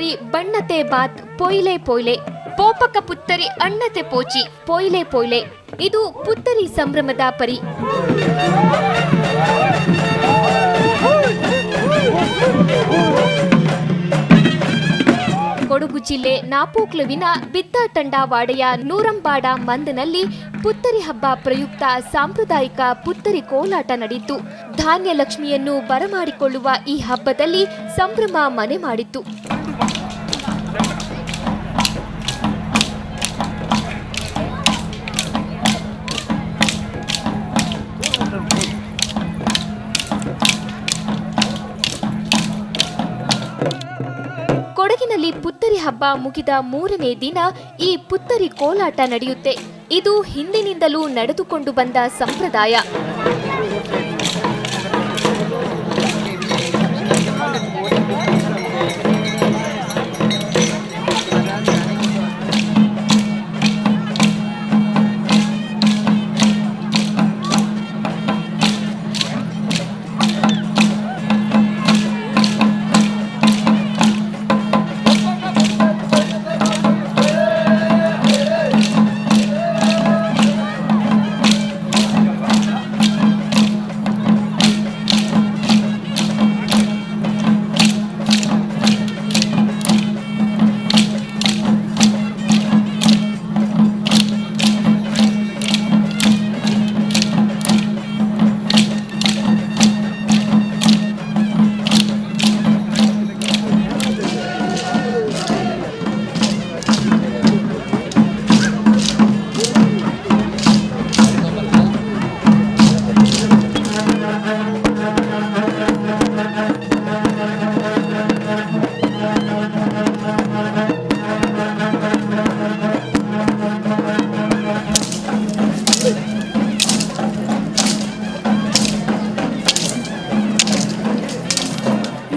ಪರಿ ಬಣ್ಣತೆ ಬಾತ್ ಪೊಯ್ಲೆ ಪೊಯ್ಲೆ, ಪೋಪಕ ಪುತ್ತರಿ ಅಣ್ಣತೆ ಪೋಚಿ ಪೊಯ್ಲೆ ಪೊಯ್ಲೆ. ಇದು ಪುತ್ತರಿ ಸಂಭ್ರಮದ ಪರಿ. ಕೊಡಗು ಜಿಲ್ಲೆ ನಾಪೋಕ್ಲುವಿನ ಬಿದ್ದಾಟಂಡವಾಡೆಯ ನೂರಂಬಾಡ ಮಂದನಲ್ಲಿ ಪುತ್ತರಿ ಹಬ್ಬ ಪ್ರಯುಕ್ತ ಸಾಂಪ್ರದಾಯಿಕ ಪುತ್ತರಿ ಕೋಲಾಟ ನಡೆಯಿತು. ಧಾನ್ಯ ಲಕ್ಷ್ಮಿಯನ್ನು ಬರಮಾಡಿಕೊಳ್ಳುವ ಈ ಹಬ್ಬದಲ್ಲಿ ಸಂಭ್ರಮ ಮನೆ ಮಾಡಿತ್ತು. ಕೊಡಗಿನಲ್ಲಿ ಪುತ್ತರಿ ಹಬ್ಬ ಮುಗಿದ 3ನೇ ದಿನ ಈ ಪುತ್ತರಿ ಕೋಲಾಟ ನಡೆಯುತ್ತೆ. ಇದು ಹಿಂದಿನಿಂದಲೂ ನಡೆದುಕೊಂಡು ಬಂದ ಸಂಪ್ರದಾಯ.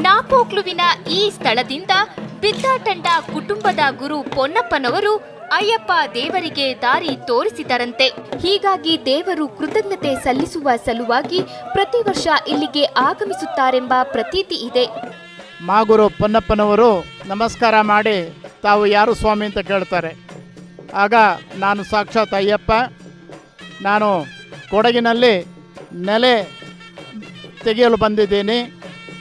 ನಾಪೋಕ್ಲುವಿನ ಈ ಸ್ಥಳದಿಂದ ಬಿದ್ದಾಟಂಡ ಕುಟುಂಬದ ಗುರು ಪೊನ್ನಪ್ಪನವರು ಅಯ್ಯಪ್ಪ ದೇವರಿಗೆ ದಾರಿ ತೋರಿಸಿದರಂತೆ. ಹೀಗಾಗಿ ದೇವರು ಕೃತಜ್ಞತೆ ಸಲ್ಲಿಸುವ ಸಲುವಾಗಿ ಪ್ರತಿ ವರ್ಷ ಇಲ್ಲಿಗೆ ಆಗಮಿಸುತ್ತಾರೆಂಬ ಪ್ರತೀತಿ ಇದೆ. ಮಾಗುರು ಪೊನ್ನಪ್ಪನವರು ನಮಸ್ಕಾರ ಮಾಡಿ ತಾವು ಯಾರು ಸ್ವಾಮಿ ಅಂತ ಕೇಳ್ತಾರೆ. ಆಗ ನಾನು ಸಾಕ್ಷಾತ್ ಅಯ್ಯಪ್ಪ, ನಾನು ಕೊಡಗಿನಲ್ಲಿ ನೆಲೆ ತೆಗೆಯಲು ಬಂದಿದ್ದೀನಿ,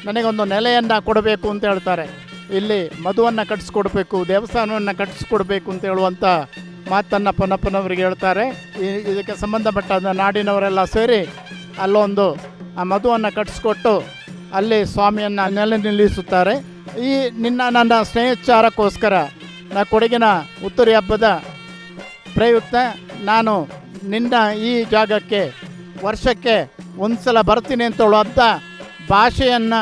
ನನಗೊಂದು ನೆಲೆಯನ್ನು ಕೊಡಬೇಕು ಅಂತ ಹೇಳ್ತಾರೆ. ಇಲ್ಲಿ ಮಧುವನ್ನು ಕಟ್ಟಿಸ್ಕೊಡ್ಬೇಕು, ದೇವಸ್ಥಾನವನ್ನು ಕಟ್ಟಿಸ್ಕೊಡ್ಬೇಕು ಅಂತ ಹೇಳುವಂಥ ಮಾತನ್ನು ಪೊನ್ನಪ್ಪನವರಿಗೆ ಹೇಳ್ತಾರೆ. ಇದಕ್ಕೆ ಸಂಬಂಧಪಟ್ಟ ನಾಡಿನವರೆಲ್ಲ ಸೇರಿ ಅಲ್ಲೊಂದು ಆ ಮಧುವನ್ನು ಕಟ್ಟಿಸ್ಕೊಟ್ಟು ಅಲ್ಲಿ ಸ್ವಾಮಿಯನ್ನು ನೆಲೆ ನಿಲ್ಲಿಸುತ್ತಾರೆ. ಈ ನನ್ನ ಸ್ನೇಹಚಾರಕ್ಕೋಸ್ಕರ ಕೊಡಗಿನ ಉತ್ತರಿ ಹಬ್ಬದ ಪ್ರಯುಕ್ತ ನಾನು ನಿನ್ನ ಈ ಜಾಗಕ್ಕೆ ವರ್ಷಕ್ಕೆ ಒಂದು ಸಲ ಬರ್ತೀನಿ ಅಂತ ಹೇಳುವಂಥ ಭಾಷೆಯನ್ನು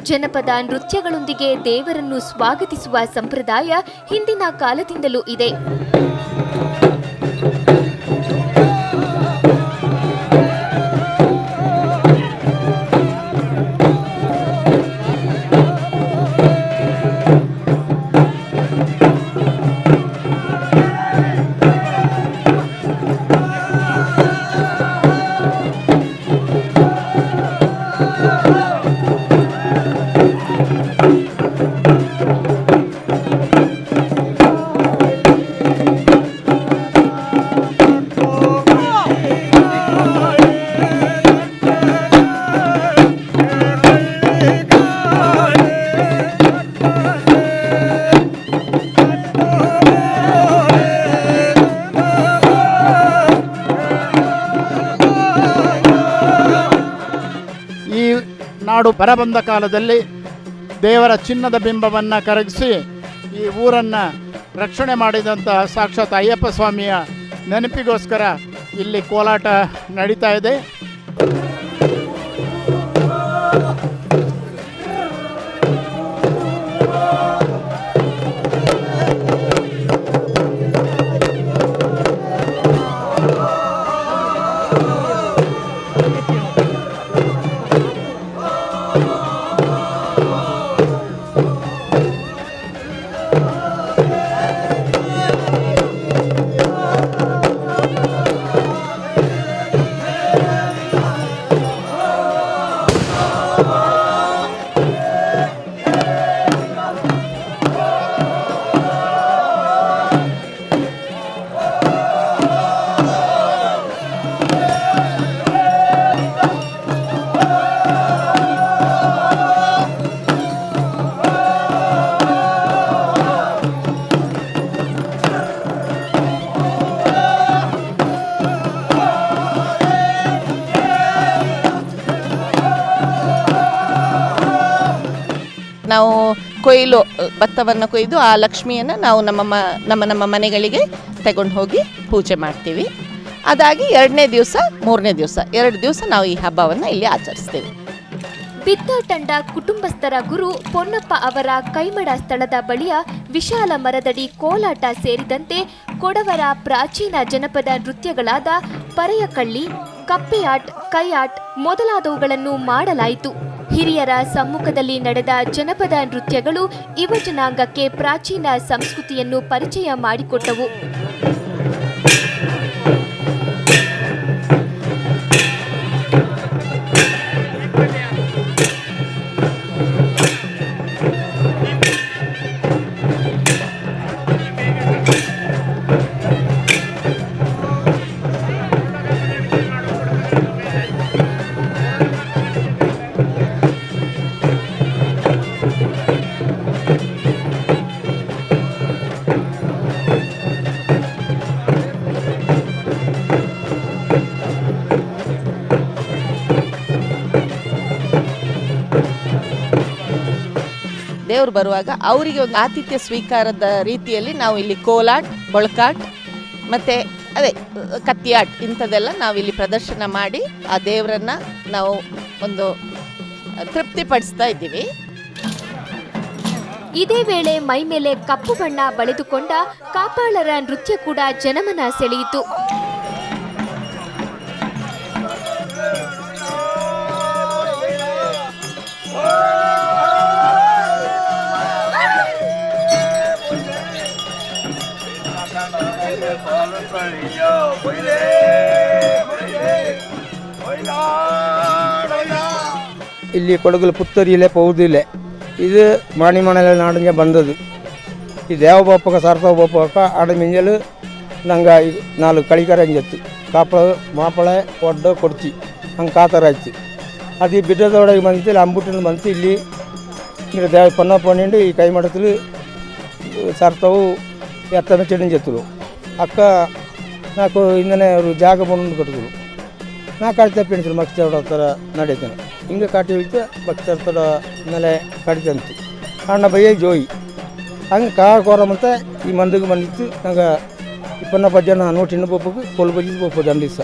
ಜನಪದ ನೃತ್ಯಗಳೊಂದಿಗೆ ದೇವರನ್ನು ಸ್ವಾಗತಿಸುವ ಸಂಪ್ರದಾಯ ಹಿಂದಿನ ಕಾಲದಿಂದಲೂ ಇದೆ. ನಾಡು ಬರಬಂದ ಕಾಲದಲ್ಲಿ ದೇವರ ಚಿನ್ನದ ಬಿಂಬವನ್ನು ಕರಗಿಸಿ ಈ ಊರನ್ನು ರಕ್ಷಣೆ ಮಾಡಿದಂತಹ ಸಾಕ್ಷಾತ್ ಅಯ್ಯಪ್ಪ ಸ್ವಾಮಿಯ ನೆನಪಿಗೋಸ್ಕರ ಇಲ್ಲಿ ಕೋಲಾಟ ನಡೀತಾ ಇದೆ. ನಾವು ಭತ್ತವನ್ನು ಕೊಯ್ದು ಆ ಲಕ್ಷ್ಮಿಯನ್ನು ನಾವು ನಮ್ಮ ಮನೆಗಳಿಗೆ ತಗೊಂಡು ಹೋಗಿ ಪೂಜೆ ಮಾಡ್ತೀವಿ. ಅದಾಗಿ 2ನೇ ದಿವಸ 3ನೇ ದಿವಸ 2 ದಿವಸ ನಾವು ಈ ಹಬ್ಬವನ್ನು ಇಲ್ಲಿ ಆಚರಿಸ್ತೇವೆ. ಬಿದ್ದಾಟಂಡ ಕುಟುಂಬಸ್ಥರ ಗುರು ಪೊನ್ನಪ್ಪ ಅವರ ಕೈಮಡ ಸ್ಥಳದ ಬಳಿಯ ವಿಶಾಲ ಮರದಡಿ ಕೋಲಾಟ ಸೇರಿದಂತೆ ಕೊಡವರ ಪ್ರಾಚೀನ ಜನಪದ ನೃತ್ಯಗಳಾದ ಪರೆಯಕಳ್ಳಿ, ಕಪ್ಪೆಯಾಟ್, ಕೈಯಾಟ್ ಮೊದಲಾದವುಗಳನ್ನು ಮಾಡಲಾಯಿತು. ಹಿರಿಯರ ಸಮ್ಮುಖದಲ್ಲಿ ನಡೆದ ಜನಪದ ನೃತ್ಯಗಳು ಯುವ ಜನಾಂಗಕ್ಕೆ ಪ್ರಾಚೀನ ಸಂಸ್ಕೃತಿಯನ್ನು ಪರಿಚಯ ಮಾಡಿಕೊಟ್ಟವು. ದೇವರು ಬರುವಾಗ ಅವರಿಗೆ ಒಂದು ಆತಿಥ್ಯ ಸ್ವೀಕಾರದ ರೀತಿಯಲ್ಲಿ ನಾವು ಇಲ್ಲಿ ಕೋಲಾಟ್, ಬೊಳಕಾಟ್ ಮತ್ತು ಕತ್ತಿಯಾಟ್ ಇಂಥದ್ದೆಲ್ಲ ನಾವಿಲ್ಲಿ ಪ್ರದರ್ಶನ ಮಾಡಿ ಆ ದೇವರನ್ನು ನಾವು ಒಂದು ತೃಪ್ತಿಪಡಿಸ್ತಾ ಇದ್ದೀವಿ. ಇದೇ ವೇಳೆ ಮೈ ಮೇಲೆ ಕಪ್ಪು ಬಣ್ಣ ಬಳಿದುಕೊಂಡ ಕಾಪಾಳರ ನೃತ್ಯ ಕೂಡ ಜನಮನ ಸೆಳೆಯಿತು. ಇಲ್ಲಿ ಕೊಡಗಲು ಪುತ್ತೂರಿಲೆ ಪೌದಿಲೆ ಇದು ಮಾಣಿಮಣಲ ನಾಡಿಗೆ ಬಂದದ್ದು. ಈ ದೇವಬಾಪಕ ಸಾರ್ಥಬಾಪಕ ಆಡ ಮಿಂಜಲು ನಂಗೆ 4 ಕಳಿಕರ ಅಂಜತ್ತು ಕಾಪಳ ಮಾಪಳೆ ಒಡ್ಡ ಕೊಡ್ಚಿ ಹಂಗೆ ಕಾತರ ಆಯ್ತು. ಅದು ಈ ಬಿಡ್ಡದೊಳಗೆ ಬಂದಿತ್ತು ಅಂಬುಟ್ಟಿನ ಬಂತು. ಇಲ್ಲಿ ದೇವ ಪನ್ನಪ್ಪನಿಂಡು ಈ ಕೈ ಮಾಡತ್ತಲು ಸಾರ್ಥವು ಎತ್ತನ ಚೆಡಿಂಜತ್ತರು ಅಕ್ಕ నాకు ఇందనే జాగ పనుండి కట్టుకురు నా కడితే పెంచులు భక్తి ಥರ ನಡೀತಾನೆ ಹಿಂಗೆ ಕಾಟಿ ಹೋಯ್ತು ಭಕ್ತರ ಥರ ನೆಲೆ ಕಡಿತಂತು ಅಣ್ಣ ಬಯ್ಯ ಜೋಯಿ ಹಂಗೆ ಕಾಕೋರಮಂತ ಈ ಮಂದಿಗೆ ಬಂದಿತ್ತು ನಂಗೆ 20 ಜನ 100 ಪಪ್ಪಕ್ಕೆ ಕೊಲ್ ಬಜ್ಜಿದ್ದು ಪಪ್ಪ ದಂಡಿಸ